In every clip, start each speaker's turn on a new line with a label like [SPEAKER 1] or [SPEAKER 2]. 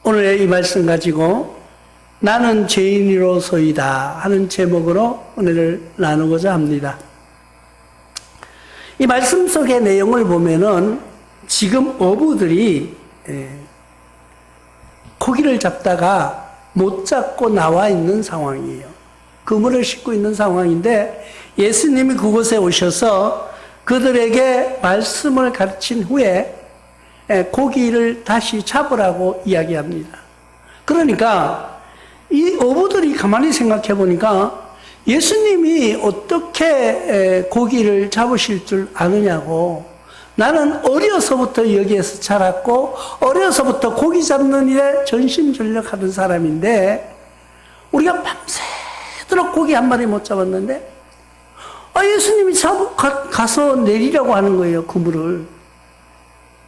[SPEAKER 1] 오늘의 이 말씀 가지고 나는 죄인으로서이다 하는 제목으로 은혜를 나누고자 합니다. 이 말씀 속의 내용을 보면은 지금 어부들이 고기를 잡다가 못 잡고 나와 있는 상황이에요. 그물을 싣고 있는 상황인데 예수님이 그곳에 오셔서 그들에게 말씀을 가르친 후에 고기를 다시 잡으라고 이야기합니다. 그러니까 이 어부들이 가만히 생각해 보니까 예수님이 어떻게 고기를 잡으실 줄 아느냐고, 나는 어려서부터 여기에서 자랐고 어려서부터 고기 잡는 일에 전심전력하던 사람인데 우리가 밤새도록 고기 한 마리 못 잡았는데 예수님이 가서 내리라고 하는 거예요, 그물을.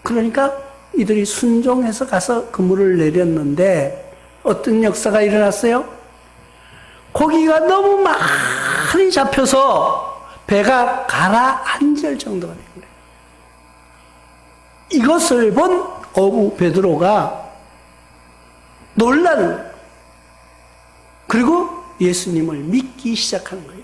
[SPEAKER 1] 그러니까 이들이 순종해서 가서 그물을 내렸는데 어떤 역사가 일어났어요? 고기가 너무 많이 잡혀서 배가 가라앉을 정도가 된 거예요. 이것을 본 어부 베드로가 놀라는 거예요. 그리고 예수님을 믿기 시작하는 거예요.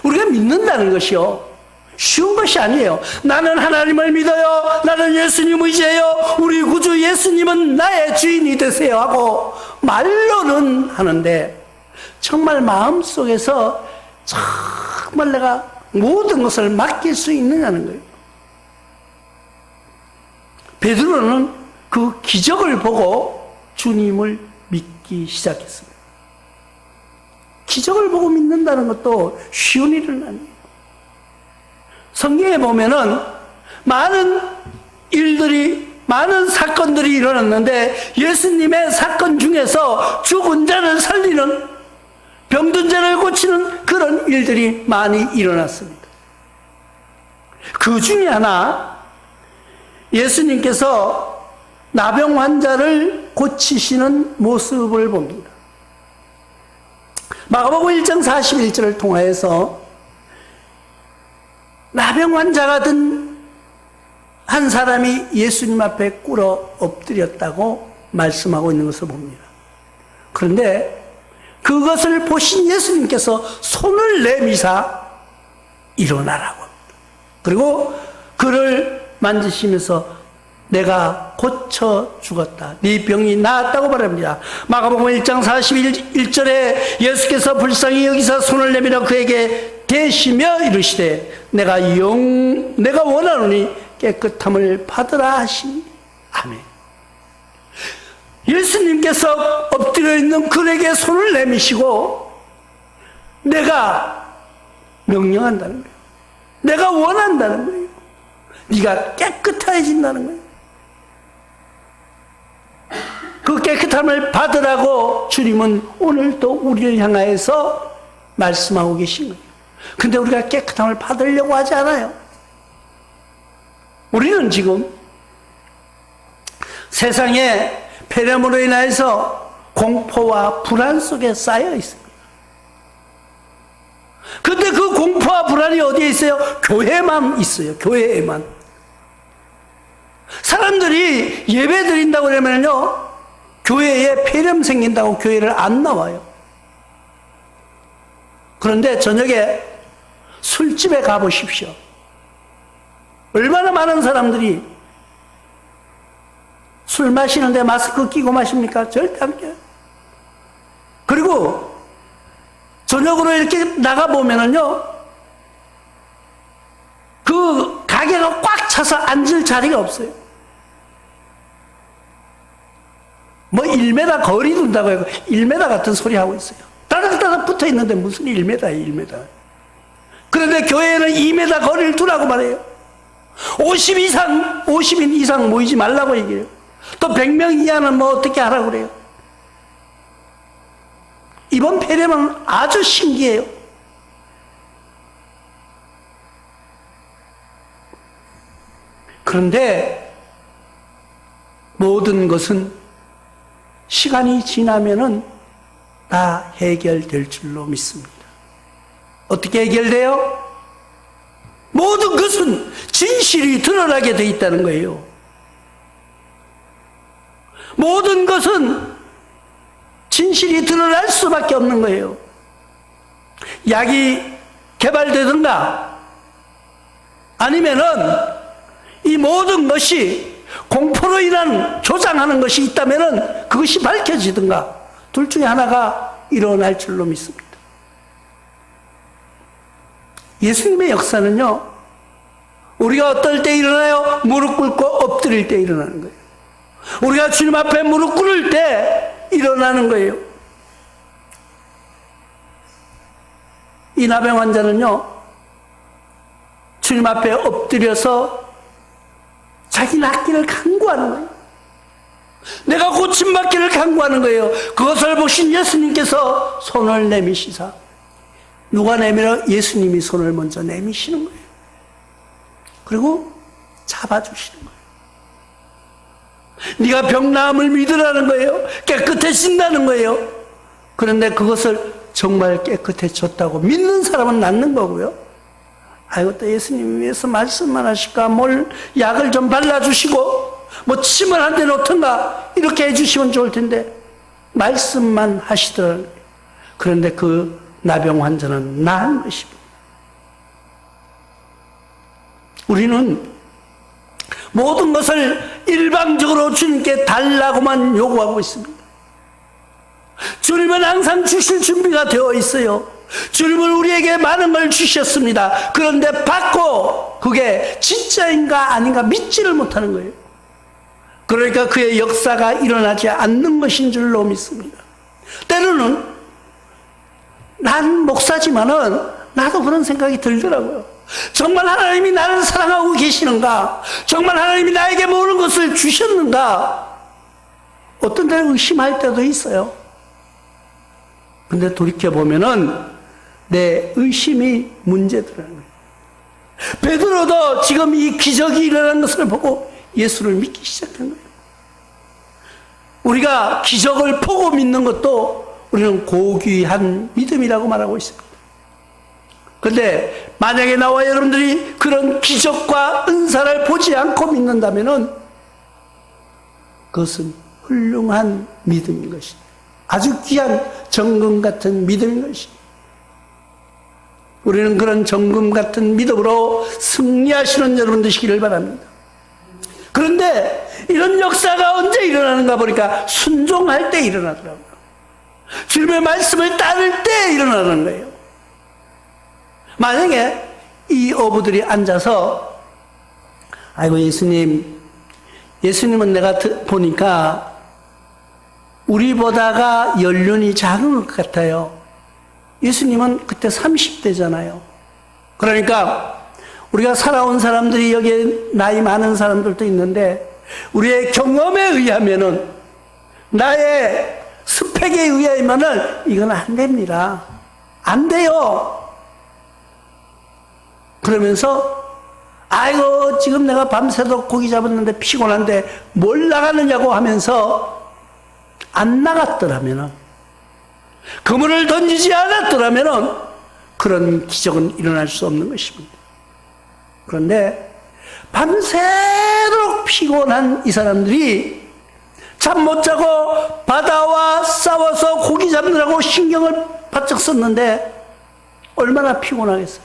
[SPEAKER 1] 우리가 믿는다는 것이요, 쉬운 것이 아니에요. 나는 하나님을 믿어요, 나는 예수님 의지해요, 우리 구주 예수님은 나의 주인이 되세요 하고 말로는 하는데 정말 마음속에서 정말 내가 모든 것을 맡길 수 있느냐는 거예요. 베드로는 그 기적을 보고 주님을 믿기 시작했습니다. 기적을 보고 믿는다는 것도 쉬운 일은 아니에요. 성경에 보면은 많은 일들이, 많은 사건들이 일어났는데 예수님의 사건 중에서 죽은 자를 살리는, 병든 자를 고치는 그런 일들이 많이 일어났습니다. 그 중에 하나, 예수님께서 나병 환자를 고치시는 모습을 봅니다. 마가복음 1장 41절을 통하여서 나병 환자가 든 한 사람이 예수님 앞에 꿇어 엎드렸다고 말씀하고 있는 것을 봅니다. 그런데 그것을 보신 예수님께서 손을 내미사 일어나라고 합니다. 그리고 그를 만지시면서 내가 고쳐 죽었다, 네 병이 나았다고 말합니다. 마가복음 1장 41절에 예수께서 불쌍히 여기서 손을 내밀어 그에게 대시며 이르시되 내가 원하노니 깨끗함을 받으라 하시니. 아멘. 예수님께서 엎드려 있는 그에게 손을 내미시고 내가 명령한다는 거예요. 내가 원한다는 거예요. 네가 깨끗해진다는 거예요. 그 깨끗함을 받으라고 주님은 오늘도 우리를 향하여서 말씀하고 계신 거예요. 근데 우리가 깨끗함을 받으려고 하지 않아요. 우리는 지금 세상에 폐렴으로 인해서 공포와 불안 속에 쌓여 있습니다. 근데 그 공포와 불안이 어디에 있어요? 교회만 있어요. 교회에만. 사람들이 예배 드린다고 그러면요, 교회에 폐렴 생긴다고 교회를 안 나와요. 그런데 저녁에 술집에 가보십시오. 얼마나 많은 사람들이 술 마시는데 마스크 끼고 마십니까? 절대 안 껴요. 그리고 저녁으로 이렇게 나가보면은요, 그 가게가 꽉 차서 앉을 자리가 없어요. 뭐 1m 거리 둔다고 해서 1m 같은 소리 하고 있어요. 따닥따닥 붙어 있는데 무슨 1m예요, 1m. 그런데 교회에는 2m 거리를 두라고 말해요. 50인 이상 모이지 말라고 얘기해요. 또 100명 이하는 뭐 어떻게 하라고 그래요. 이번 폐렴은 아주 신기해요. 그런데 모든 것은 시간이 지나면은 다 해결될 줄로 믿습니다. 어떻게 해결돼요? 모든 것은 진실이 드러나게 돼 있다는 거예요. 모든 것은 진실이 드러날 수밖에 없는 거예요. 약이 개발되든가 아니면은 이 모든 것이 공포로 인한 조장하는 것이 있다면은 그것이 밝혀지든가 둘 중에 하나가 일어날 줄로 믿습니다. 예수님의 역사는요, 우리가 어떨 때 일어나요? 무릎 꿇고 엎드릴 때 일어나는 거예요. 우리가 주님 앞에 무릎 꿇을 때 일어나는 거예요. 이 나병 환자는요, 주님 앞에 엎드려서 자기 낫기를 간구하는 거예요. 내가 고침받기를 간구하는 거예요. 그것을 보신 예수님께서 손을 내미시사, 누가 내밀어? 예수님이 손을 먼저 내미시는 거예요. 그리고 잡아주시는 거예요. 네가 병 나음을 믿으라는 거예요. 깨끗해진다는 거예요. 그런데 그것을 정말 깨끗해졌다고 믿는 사람은 낫는 거고요. 아이고, 또 예수님이 위해서 말씀만 하실까? 뭘 약을 좀 발라주시고 뭐 침을 한 대 놓던가 이렇게 해주시면 좋을 텐데 말씀만 하시더라고요. 그런데 그 나병 환자는 나은 것입니다. 우리는 모든 것을 일방적으로 주님께 달라고만 요구하고 있습니다. 주님은 항상 주실 준비가 되어 있어요. 주님은 우리에게 많은 걸 주셨습니다. 그런데 받고 그게 진짜인가 아닌가 믿지를 못하는 거예요. 그러니까 그의 역사가 일어나지 않는 것인 줄로 믿습니다. 때로는 난 목사지만은 나도 그런 생각이 들더라고요. 정말 하나님이 나를 사랑하고 계시는가? 정말 하나님이 나에게 모든 것을 주셨는가? 어떤 때는 의심할 때도 있어요. 근데 돌이켜보면은 내 의심이 문제더라는 거예요. 베드로도 지금 이 기적이 일어난 것을 보고 예수를 믿기 시작한 거예요. 우리가 기적을 보고 믿는 것도 우리는 고귀한 믿음이라고 말하고 있습니다. 그런데 만약에 나와 여러분들이 그런 기적과 은사를 보지 않고 믿는다면 그것은 훌륭한 믿음인 것입니다. 아주 귀한 정금 같은 믿음인 것입니다. 우리는 그런 정금 같은 믿음으로 승리하시는 여러분 되시기를 바랍니다. 그런데 이런 역사가 언제 일어나는가 보니까 순종할 때 일어나더라고요. 주님의 말씀을 따를 때 일어나는 거예요. 만약에 이 어부들이 앉아서 아이고 예수님은 내가 보니까 우리보다가 연륜이 작은 것 같아요. 예수님은 그때 30대잖아요. 그러니까 우리가 살아온 사람들이 여기에 나이 많은 사람들도 있는데 우리의 경험에 의하면은 나의 스펙에 의하면은 이건 안 됩니다. 안 돼요. 그러면서 아이고 지금 내가 밤새도록 고기 잡았는데 피곤한데 뭘 나가느냐고 하면서 안 나갔더라면은 그물을 던지지 않았더라면은 그런 기적은 일어날 수 없는 것입니다. 그런데 밤새도록 피곤한 이 사람들이 잠 못 자고 바다와 싸워서 고기 잡느라고 신경을 바짝 썼는데 얼마나 피곤하겠어요.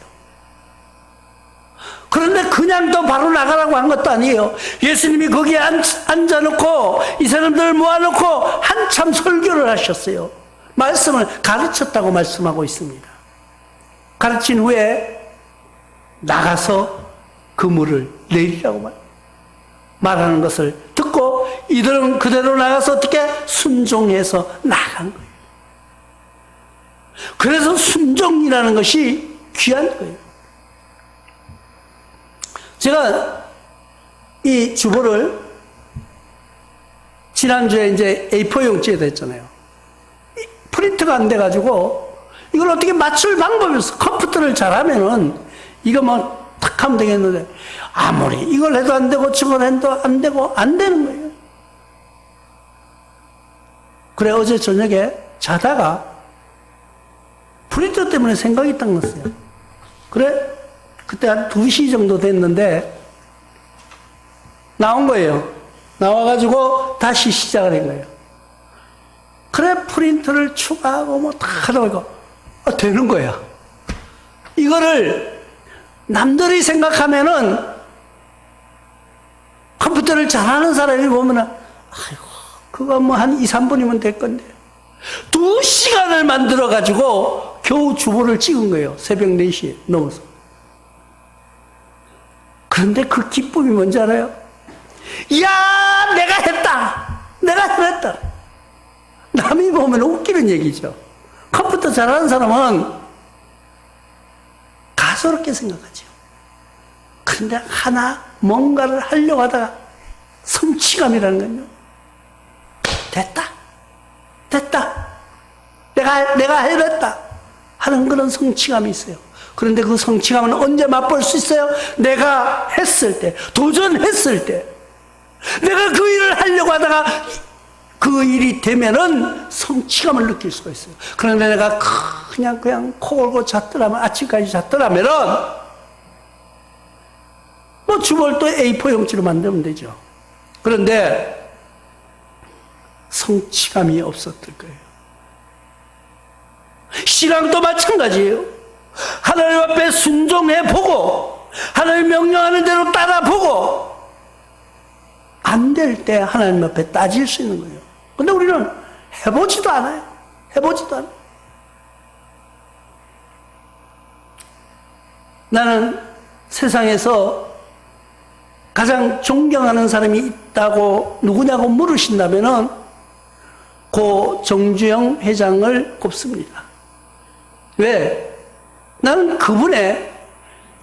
[SPEAKER 1] 그런데 그냥 또 바로 나가라고 한 것도 아니에요. 예수님이 거기에 앉아놓고 이 사람들을 모아놓고 한참 설교를 하셨어요. 말씀을 가르쳤다고 말씀하고 있습니다. 가르친 후에 나가서 그물을 내리라고 말하는 것을 듣고 이들은 그대로 나가서 어떻게 순종해서 나간 거예요. 그래서 순종이라는 것이 귀한 거예요. 제가 이 주보를 지난주에 이제 A4 용지에 됐잖아요. 프린트가 안 돼가지고 이걸 어떻게 맞출 방법이 없어. 컴퓨터를 잘하면은 이거 뭐 탁 하면 되겠는데 아무리 이걸 해도 안 되고 저걸 해도 안 되고 안 되는 거예요. 그래 어제 저녁에 자다가 프린터 때문에 생각이 딱 났어요. 그래 그때 한 2시 정도 됐는데 나온 거예요. 나와가지고 다시 시작을 한 거예요. 그래, 프린터를 추가하고 뭐 다 하다 보니까 되는 거야. 이거를 남들이 생각하면은 컴퓨터를 잘하는 사람이 보면은 아이고, 그거 뭐 한 2, 3분이면 될 건데 2시간을 만들어가지고 겨우 주보를 찍은 거예요. 새벽 4시에 넘어서. 그런데 그 기쁨이 뭔지 알아요? 이야, 내가 했다! 내가 해냈다! 남이 보면 웃기는 얘기죠. 컴퓨터 잘하는 사람은 가소롭게 생각하죠. 그런데 하나 뭔가를 하려고 하다가 성취감이라는 건요. 됐다. 됐다. 내가 해냈다. 하는 그런 성취감이 있어요. 그런데 그 성취감은 언제 맛볼 수 있어요? 내가 했을 때, 도전했을 때. 내가 그 일을 하려고 하다가 그 일이 되면은 성취감을 느낄 수가 있어요. 그런데 내가 그냥 코 골고 잤더라면, 아침까지 잤더라면은, 뭐 주뭘 또 A4 용지로 만들면 되죠. 그런데 성취감이 없었을 거예요. 신앙도 마찬가지예요. 하나님 앞에 순종해보고, 하나님 명령하는 대로 따라보고, 안 될 때 하나님 앞에 따질 수 있는 거예요. 근데 우리는 해보지도 않아요. 해보지도 않아요. 나는 세상에서 가장 존경하는 사람이 있다고 누구냐고 물으신다면은 고 정주영 회장을 꼽습니다. 왜? 나는 그분의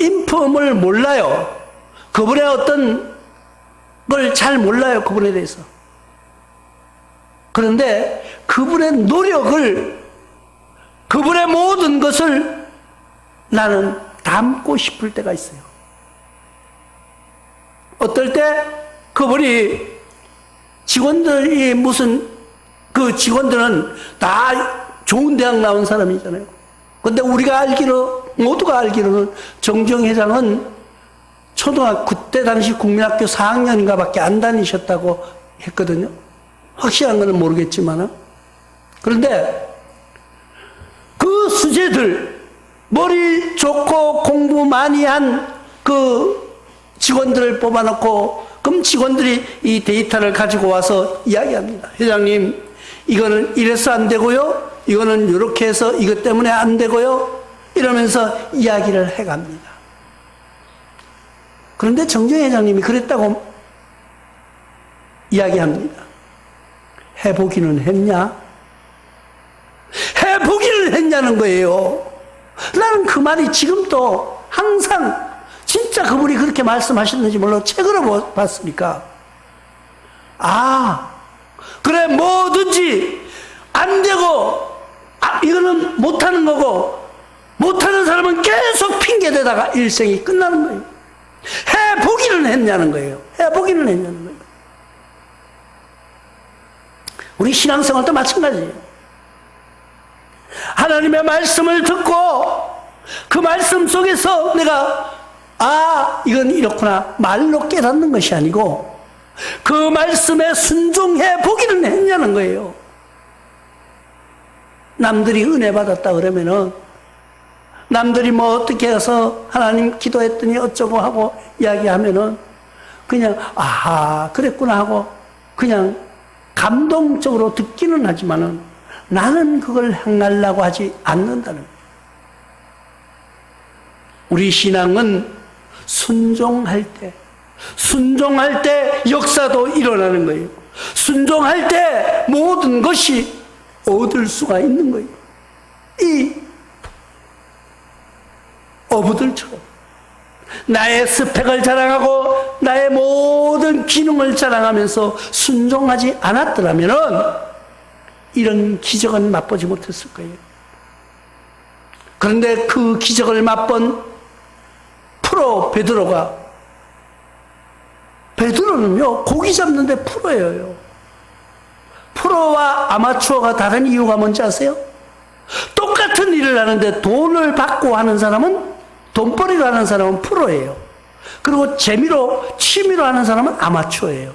[SPEAKER 1] 인품을 몰라요. 그분의 어떤 걸 잘 몰라요. 그분에 대해서. 그런데 그분의 노력을, 그분의 모든 것을 나는 담고 싶을 때가 있어요. 어떨 때 그분이 직원들이 그 직원들은 다 좋은 대학 나온 사람이잖아요. 근데 우리가 알기로, 모두가 알기로는 정주영 회장은 그때 당시 국민학교 4학년인가 밖에 안 다니셨다고 했거든요. 확실한 건 모르겠지만. 그런데 그 수재들, 머리 좋고 공부 많이 한 그 직원들을 뽑아놓고, 그럼 직원들이 이 데이터를 가지고 와서 이야기합니다. 회장님, 이거는 이래서 안 되고요. 이거는 이렇게 해서 이것 때문에 안 되고요. 이러면서 이야기를 해갑니다. 그런데 정주영 회장님이 그랬다고 이야기합니다. 해보기는 했냐? 해보기는 했냐는 거예요. 나는 그 말이 지금도 항상 진짜 그분이 그렇게 말씀하셨는지 몰라 책으로 봤으니까, 그래, 뭐든지 안 되고, 이거는 못하는 거고, 못하는 사람은 계속 핑계대다가 일생이 끝나는 거예요. 해보기는 했냐는 거예요. 해보기는 했냐는 거예요. 우리 신앙생활도 마찬가지예요. 하나님의 말씀을 듣고 그 말씀 속에서 내가 이건 이렇구나 말로 깨닫는 것이 아니고 그 말씀에 순종해 보기는 했냐는 거예요. 남들이 은혜 받았다 그러면은, 남들이 뭐 어떻게 해서 하나님 기도했더니 어쩌고 하고 이야기하면은 그냥 그랬구나 하고 그냥 감동적으로 듣기는 하지만은 나는 그걸 행하려고 하지 않는다는 거예요. 우리 신앙은 순종할 때 역사도 일어나는 거예요. 순종할 때 모든 것이 얻을 수가 있는 거예요. 이 어부들처럼 나의 스펙을 자랑하고 나의 모든 기능을 자랑하면서 순종하지 않았더라면 이런 기적은 맛보지 못했을 거예요. 그런데 그 기적을 맛본 프로 베드로는요 고기 잡는데 프로예요. 프로와 아마추어가 다른 이유가 뭔지 아세요? 똑같은 일을 하는데 돈을 받고 하는 사람은, 돈벌이로 하는 사람은 프로예요. 그리고 취미로 하는 사람은 아마추어예요.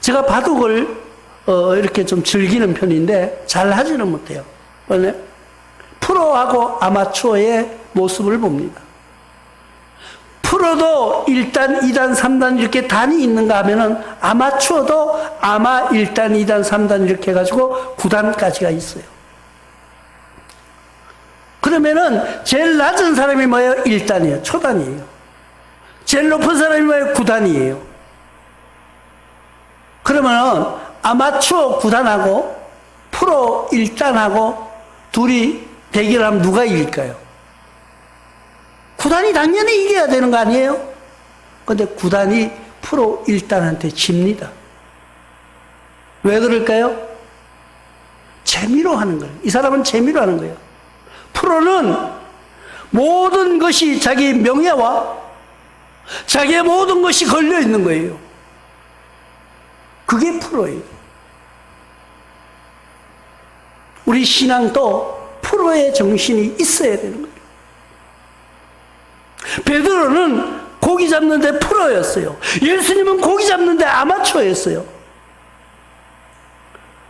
[SPEAKER 1] 제가 바둑을 이렇게 좀 즐기는 편인데 잘 하지는 못해요. 프로하고 아마추어의 모습을 봅니다. 프로도 1단, 2단, 3단 이렇게 단이 있는가 하면은 아마추어도 아마 1단, 2단, 3단 이렇게 해가지고 9단까지가 있어요. 그러면은 제일 낮은 사람이 뭐예요? 1단이에요. 초단이에요. 제일 높은 사람이 뭐예요? 9단이에요. 그러면은 아마추어 9단하고 프로 1단하고 둘이 대결하면 누가 이길까요? 9단이 당연히 이겨야 되는 거 아니에요? 근데 9단이 프로 1단한테 집니다. 왜 그럴까요? 재미로 하는 거예요. 이 사람은 재미로 하는 거예요. 프로는 모든 것이 자기 명예와 자기의 모든 것이 걸려 있는 거예요. 그게 프로예요. 우리 신앙도 프로의 정신이 있어야 되는 거예요. 베드로는 고기 잡는데 프로였어요. 예수님은 고기 잡는데 아마추어였어요.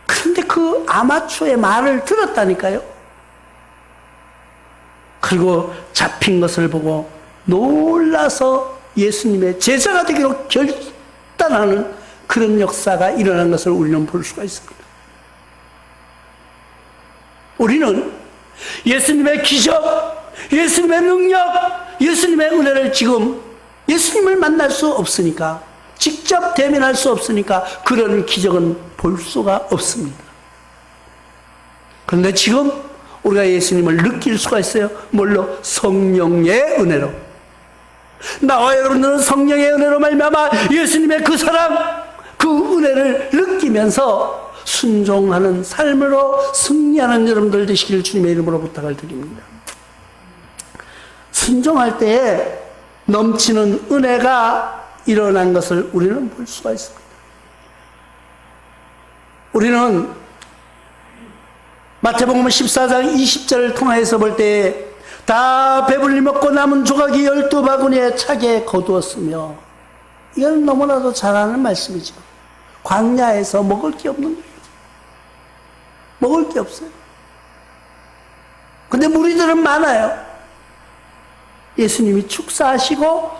[SPEAKER 1] 그런데 그 아마추어의 말을 들었다니까요. 그리고 잡힌 것을 보고 놀라서 예수님의 제자가 되기로 결단하는 그런 역사가 일어난 것을 우리는 볼 수가 있습니다. 우리는 예수님의 기적, 예수님의 능력, 예수님의 은혜를 지금 예수님을 만날 수 없으니까, 직접 대면할 수 없으니까 그런 기적은 볼 수가 없습니다. 그런데 지금 우리가 예수님을 느낄 수가 있어요. 뭘로? 성령의 은혜로. 나와 여러분들은 성령의 은혜로 말미암아 예수님의 그 사랑, 그 은혜를 느끼면서 순종하는 삶으로 승리하는 여러분들 되시기를 주님의 이름으로 부탁을 드립니다. 순종할 때에 넘치는 은혜가 일어난 것을 우리는 볼 수가 있습니다. 우리는 마태복음 14장 20절을 통해서 볼 때 다 배불리 먹고 남은 조각이 12바구니에 차게 거두었으며, 이건 너무나도 잘 아는 말씀이죠. 광야에서 먹을 게 없는 거예요. 먹을 게 없어요. 근데 무리들은 많아요. 예수님이 축사하시고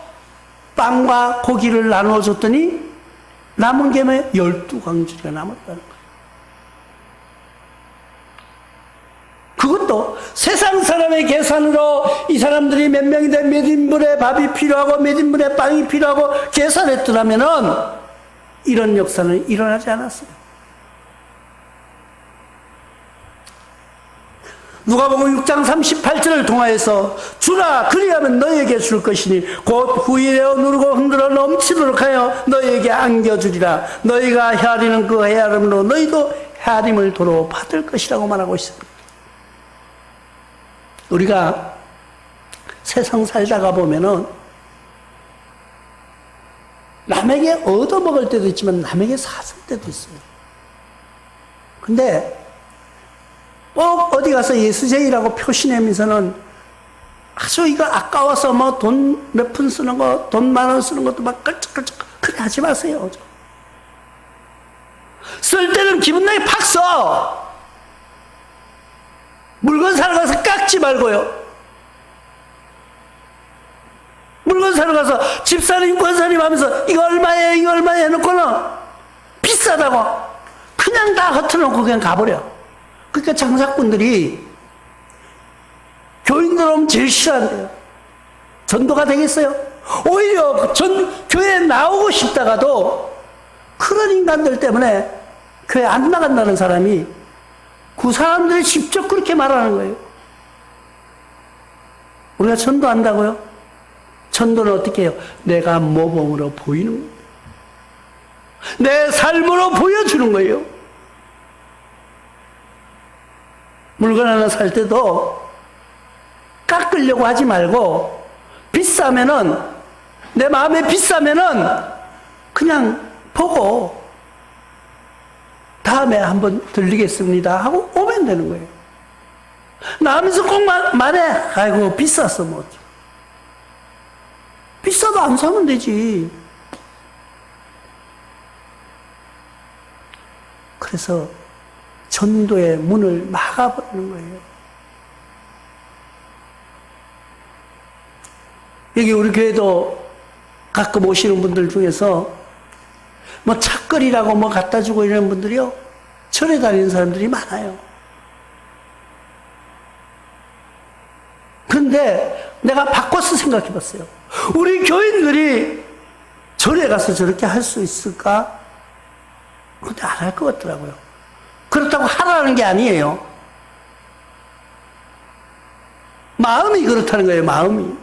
[SPEAKER 1] 빵과 고기를 나눠줬더니 남은 게 12광주리가 남았다는 거예요. 그것도 세상 사람의 계산으로 이 사람들이 몇 명인데 몇 인분의 밥이 필요하고 몇 인분의 빵이 필요하고 계산했더라면은 이런 역사는 일어나지 않았어요. 누가복음 6장 38절을 통하여서 주라 그리하면 너희에게 줄 것이니 곧 후일에 누르고 흔들어 넘치도록 하여 너희에게 안겨주리라. 너희가 헤아리는 그 헤아림으로 너희도 헤아림을 도로 받을 것이라고 말하고 있습니다. 우리가 세상 살다가 보면은 남에게 얻어먹을 때도 있지만 남에게 사줄 때도 있어요. 근데 꼭 어디 가서 예수제이라고 표시내면서는 아주 이거 아까워서 뭐 돈 몇 푼 쓰는 거, 돈 10,000원 쓰는 것도 막 끌적끌적 그래 하지 마세요. 쓸 때는 기분 나게 팍 써. 물건 사러 가서 깎지 말고요. 물건 사러 가서 집사님, 권사님 하면서 이거 얼마예요? 이거 얼마예요? 해놓고는 비싸다고 그냥 다 흩어놓고 그냥 가버려. 그러니까 장사꾼들이 교인들 오면 제일 싫어한대요. 전도가 되겠어요? 오히려 교회에 나오고 싶다가도 그런 인간들 때문에 교회 안 나간다는 사람이 그 사람들이 직접 그렇게 말하는 거예요. 우리가 전도한다고요? 전도는 어떻게 해요? 내가 모범으로 보이는 거예요. 내 삶으로 보여주는 거예요. 물건 하나 살 때도 깎으려고 하지 말고 비싸면은, 내 마음에 비싸면은 그냥 보고 다음에 한번 들리겠습니다 하고 오면 되는 거예요. 나면서 꼭 말해. 아이고 비쌌어 뭐. 비싸도 안 사면 되지. 그래서 전도의 문을 막아버리는 거예요. 여기 우리 교회도 가끔 오시는 분들 중에서 뭐 착거리라고 뭐 갖다 주고 이런 분들이요, 절에 다니는 사람들이 많아요. 그런데 내가 바꿔서 생각해 봤어요. 우리 교인들이 절에 가서 저렇게 할 수 있을까? 근데 안 할 것 같더라고요. 그렇다고 하라는 게 아니에요. 마음이 그렇다는 거예요, 마음이.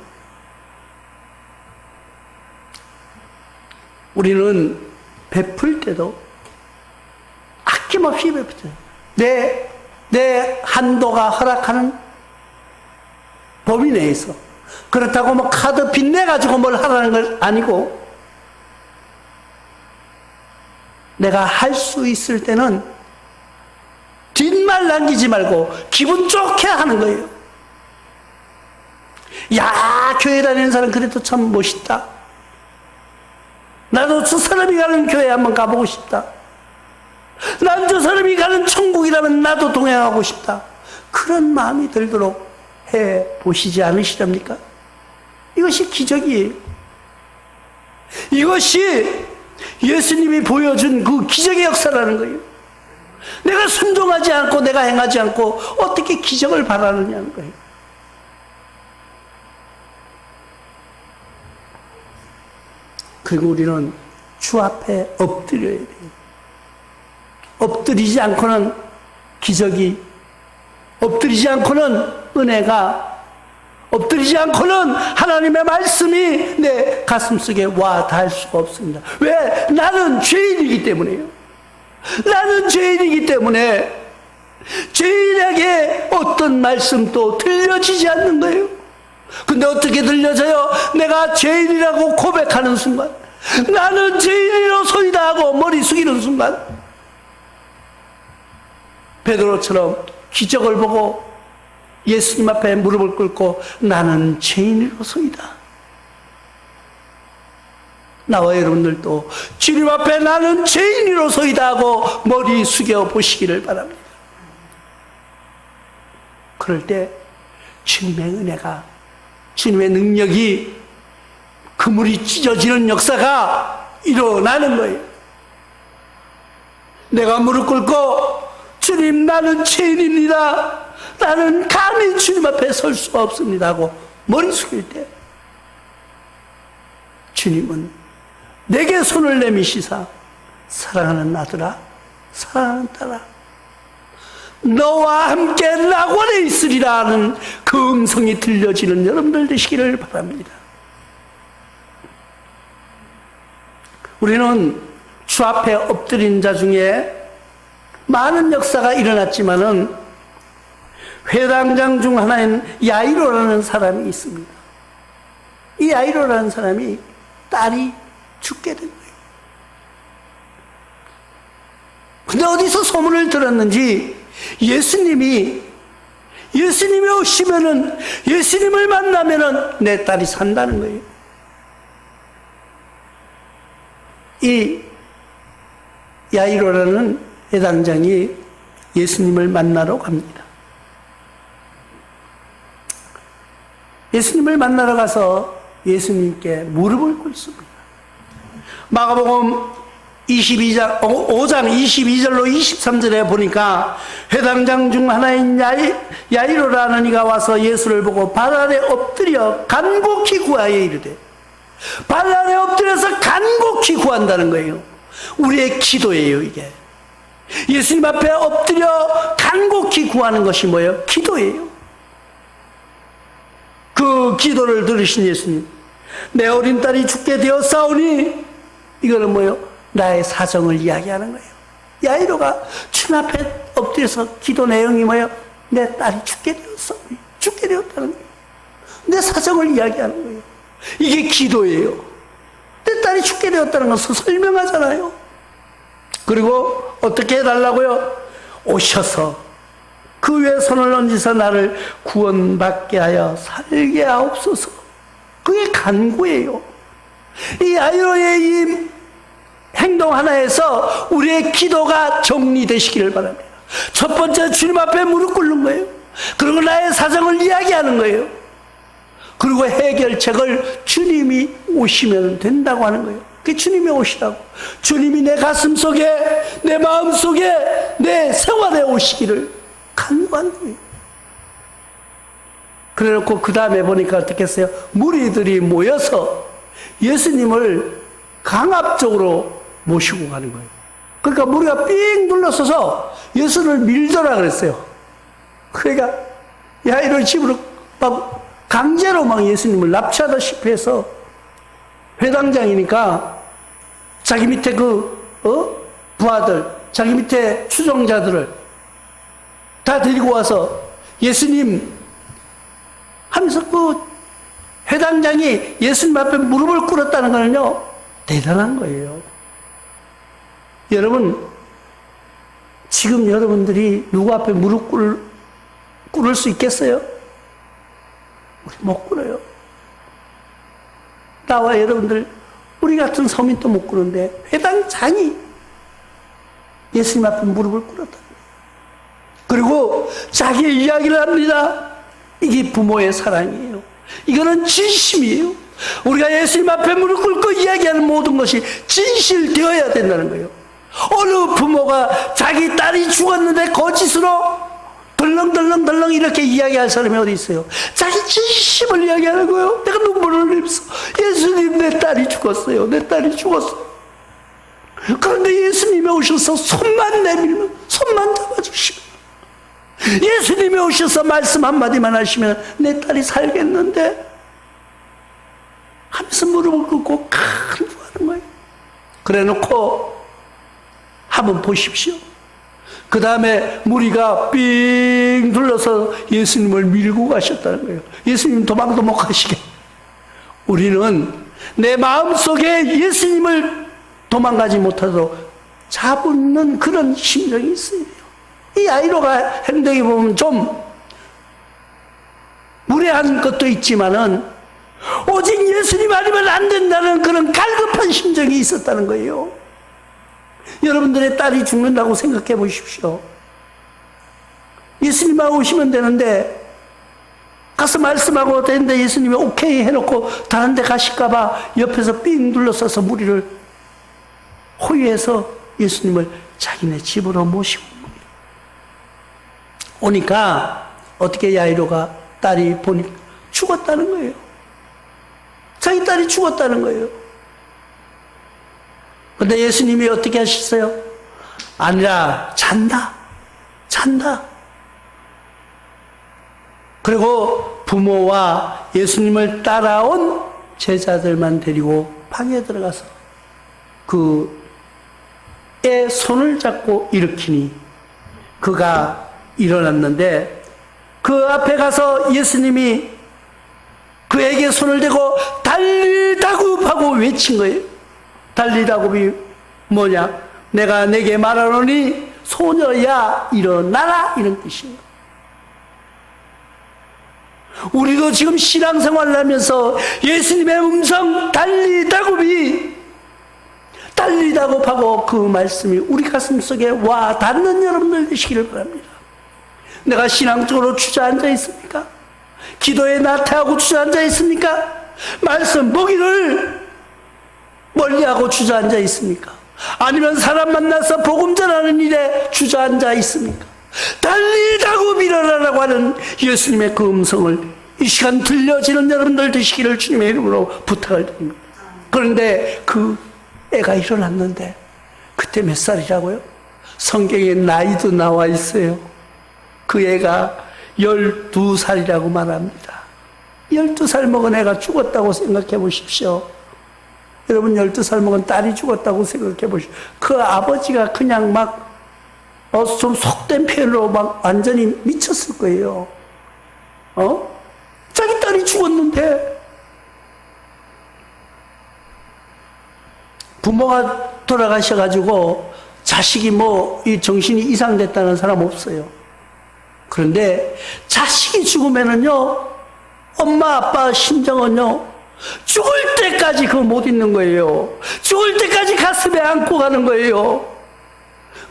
[SPEAKER 1] 우리는 베풀 때도 아낌없이 베풀어요. 내 한도가 허락하는 범위 내에서. 그렇다고 뭐 카드 빚내가지고 뭘 하라는 건 아니고, 내가 할 수 있을 때는 뒷말 남기지 말고 기분 좋게 하는 거예요. 야, 교회 다니는 사람 그래도 참 멋있다. 나도 저 사람이 가는 교회 한번 가보고 싶다. 난 저 사람이 가는 천국이라면 나도 동행하고 싶다. 그런 마음이 들도록 해 보시지 않으시렵니까? 이것이 기적이에요. 이것이 예수님이 보여준 그 기적의 역사라는 거예요. 내가 순종하지 않고 내가 행하지 않고 어떻게 기적을 바라느냐는 거예요. 그리고 우리는 주 앞에 엎드려야 돼요. 엎드리지 않고는 기적이, 엎드리지 않고는 은혜가, 엎드리지 않고는 하나님의 말씀이 내 가슴속에 와 닿을 수가 없습니다. 왜? 나는 죄인이기 때문에요. 나는 죄인이기 때문에 죄인에게 어떤 말씀도 들려지지 않는 거예요. 근데 어떻게 들려져요? 내가 죄인이라고 고백하는 순간, 나는 죄인이로소이다 하고 머리 숙이는 순간, 베드로처럼 기적을 보고 예수님 앞에 무릎을 꿇고 나는 죄인이로소이다. 나와 여러분들도 주님 앞에 나는 죄인이로소이다 하고 머리 숙여 보시기를 바랍니다. 그럴 때 주님의 은혜가, 주님의 능력이, 그물이 찢어지는 역사가 일어나는 거예요. 내가 무릎 꿇고 주님 나는 죄인입니다, 나는 감히 주님 앞에 설 수가 없습니다 하고 머리 숙일 때 주님은 내게 손을 내미시사 사랑하는 아들아, 사랑하는 딸아, 너와 함께 낙원에 있으리라 하는 그 음성이 들려지는 여러분들 되시기를 바랍니다. 우리는 주 앞에 엎드린 자 중에 많은 역사가 일어났지만은 회당장 중 하나인 야이로라는 사람이 있습니다. 이 야이로라는 사람이 딸이 죽게 된 거예요. 근데 어디서 소문을 들었는지 예수님이 오시면은, 예수님을 만나면은 내 딸이 산다는 거예요. 이 야이로라는 회당장이 예수님을 만나러 갑니다. 예수님을 만나러 가서 예수님께 무릎을 꿇습니다. 마가복음 5장 22절로 23절에 보니까 회당장 중 하나인 야이로라는 이가 와서 예수를 보고 발 아래 엎드려 간곡히 구하여 이르되, 발 아래 엎드려서 간곡히 구한다는 거예요. 우리의 기도예요, 이게. 예수님 앞에 엎드려 간곡히 구하는 것이 뭐예요? 기도예요. 그 기도를 들으신 예수님, 내 어린 딸이 죽게 되었사오니, 이거는 뭐예요? 나의 사정을 이야기하는 거예요. 야이로가 주님 앞에 엎드려서 기도 내용이 뭐예요? 내 딸이 죽게 되었사오니, 죽게 되었다는 거예요. 내 사정을 이야기하는 거예요. 이게 기도예요. 내 딸이 죽게 되었다는 것을 설명하잖아요. 그리고 어떻게 해달라고요? 오셔서 그 위에 손을 얹으서 나를 구원받게 하여 살게 하옵소서. 그게 간구예요. 이 야이로의 이 행동 하나에서 우리의 기도가 정리되시기를 바랍니다. 첫 번째, 주님 앞에 무릎 꿇는 거예요. 그리고 나의 사정을 이야기하는 거예요. 그리고 해결책을 주님이 오시면 된다고 하는 거예요. 그게 주님이 오시라고. 주님이 내 가슴 속에, 내 마음 속에, 내 생활에 오시기를 간구한 거예요. 그래 놓고 그 다음에 보니까 어떻게 했어요? 무리들이 모여서 예수님을 강압적으로 모시고 가는 거예요. 그러니까 무리가 삥 둘러서서 예수를 밀더라 그랬어요. 그러니까 야이로 집으로 막 강제로 막 예수님을 납치하다시피 해서 회당장이니까 자기 밑에 부하들, 자기 밑에 추종자들을 다 데리고 와서 예수님 하면서 회당장이 예수님 앞에 무릎을 꿇었다는 거는요, 대단한 거예요. 여러분, 지금 여러분들이 누구 앞에 무릎 꿇을 수 있겠어요? 우리 못 꿇어요. 나와 여러분들, 우리 같은 서민도 못 꿇는데 회당장이 예수님 앞에 무릎을 꿇었다. 그리고 자기의 이야기를 합니다. 이게 부모의 사랑이에요. 이거는 진심이에요. 우리가 예수님 앞에 무릎 꿇고 이야기하는 모든 것이 진실되어야 된다는 거예요. 어느 부모가 자기 딸이 죽었는데 거짓으로 덜렁덜렁 이렇게 이야기할 사람이 어디 있어요? 자기 진심을 이야기하는 거예요. 내가 눈물을 흘리면서 예수님, 내 딸이 죽었어요. 내 딸이 죽었어요. 그런데 예수님이 오셔서 손만 내밀면, 손만 잡아주시면, 예수님이 오셔서 말씀 한마디만 하시면 내 딸이 살겠는데 하면서 무릎을 꿇고 간구하는 거예요. 그래 놓고 한번 보십시오. 그 다음에 무리가 삥 둘러서 예수님을 밀고 가셨다는 거예요. 예수님 도망도 못 가시게. 우리는 내 마음속에 예수님을 도망가지 못하도록 잡는 그런 심정이 있어요. 이 야이로가 행동해 보면 좀 무례한 것도 있지만은 오직 예수님 아니면 안 된다는 그런 갈급한 심정이 있었다는 거예요. 여러분들의 딸이 죽는다고 생각해 보십시오. 예수님만 오시면 되는데 가서 말씀하고 되는데 예수님이 오케이 해놓고 다른 데 가실까봐 옆에서 삥 둘러서서 무리를 호위해서 예수님을 자기네 집으로 모시고 오니까 어떻게 야이로가 딸이 보니까 죽었다는 거예요. 자기 딸이 죽었다는 거예요. 근데 예수님이 어떻게 하셨어요? 아니라 잔다. 그리고 부모와 예수님을 따라온 제자들만 데리고 방에 들어가서 그 애 손을 잡고 일으키니 그가 일어났는데 그 앞에 가서 예수님이 그에게 손을 대고 달리다굽하고 외친 거예요. 달리다굽이 뭐냐? 내가 내게 말하노니 소녀야 일어나라, 이런 뜻이에요. 우리도 지금 신앙생활을 하면서 예수님의 음성 달리다굽하고 그 말씀이 우리 가슴 속에 와 닿는 여러분들 되시기를 바랍니다. 내가 신앙적으로 주저앉아 있습니까? 기도에 나태하고 주저앉아 있습니까? 말씀 보기를 멀리하고 주저앉아 있습니까? 아니면 사람 만나서 복음 전하는 일에 주저앉아 있습니까? 달리다고 일어나라고 하는 예수님의 그 음성을 이 시간 들려지는 여러분들 되시기를 주님의 이름으로 부탁을 드립니다. 그런데 그 애가 일어났는데 그때 몇 살이라고요? 성경에 나이도 나와 있어요. 그 애가 12살이라고 말합니다. 12살 먹은 애가 죽었다고 생각해 보십시오. 여러분 12살 먹은 딸이 죽었다고 생각해 보십시오. 그 아버지가 그냥 막 좀 속된 표현으로 막 완전히 미쳤을 거예요. 자기 딸이 죽었는데 부모가 돌아가셔가지고 자식이 이 정신이 이상됐다는 사람 없어요. 그런데 자식이 죽으면은요, 엄마 아빠 심정은요 죽을 때까지 그거 못 잊는 거예요. 죽을 때까지 가슴에 안고 가는 거예요.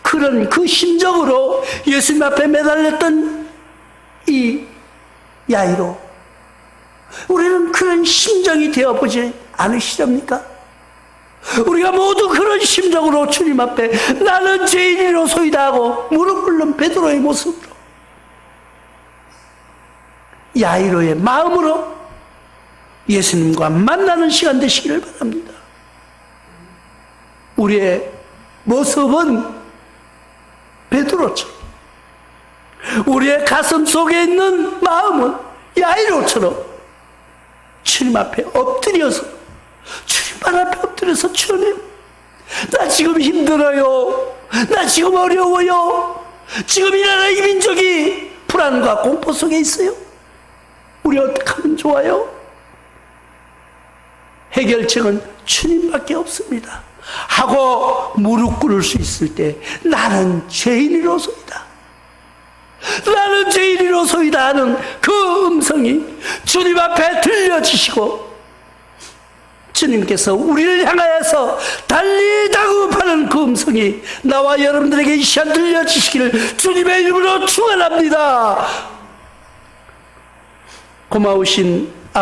[SPEAKER 1] 그런 그 심정으로 예수님 앞에 매달렸던 이 야이로, 우리는 그런 심정이 되어보지 않으시렵니까? 우리가 모두 그런 심정으로 주님 앞에 나는 죄인이로소이다 하고 무릎 꿇는 베드로의 모습으로, 야이로의 마음으로 예수님과 만나는 시간 되시기를 바랍니다. 우리의 모습은 베드로처럼, 우리의 가슴 속에 있는 마음은 야이로처럼 주님 앞에 엎드려서, 주님 발 앞에 엎드려서, 주님, 나 지금 힘들어요. 나 지금 어려워요. 지금 이 나라 이 민족이 불안과 공포 속에 있어요. 우리 어떻게 하면 좋아요? 해결책은 주님밖에 없습니다 하고 무릎 꿇을 수 있을 때, 나는 죄인이로소이다, 나는 죄인이로소이다 하는 그 음성이 주님 앞에 들려지시고, 주님께서 우리를 향하여서 달리 다급하는 그 음성이 나와 여러분들에게 이 시간 들려지시기를 주님의 이름으로 축원합니다. 고마우신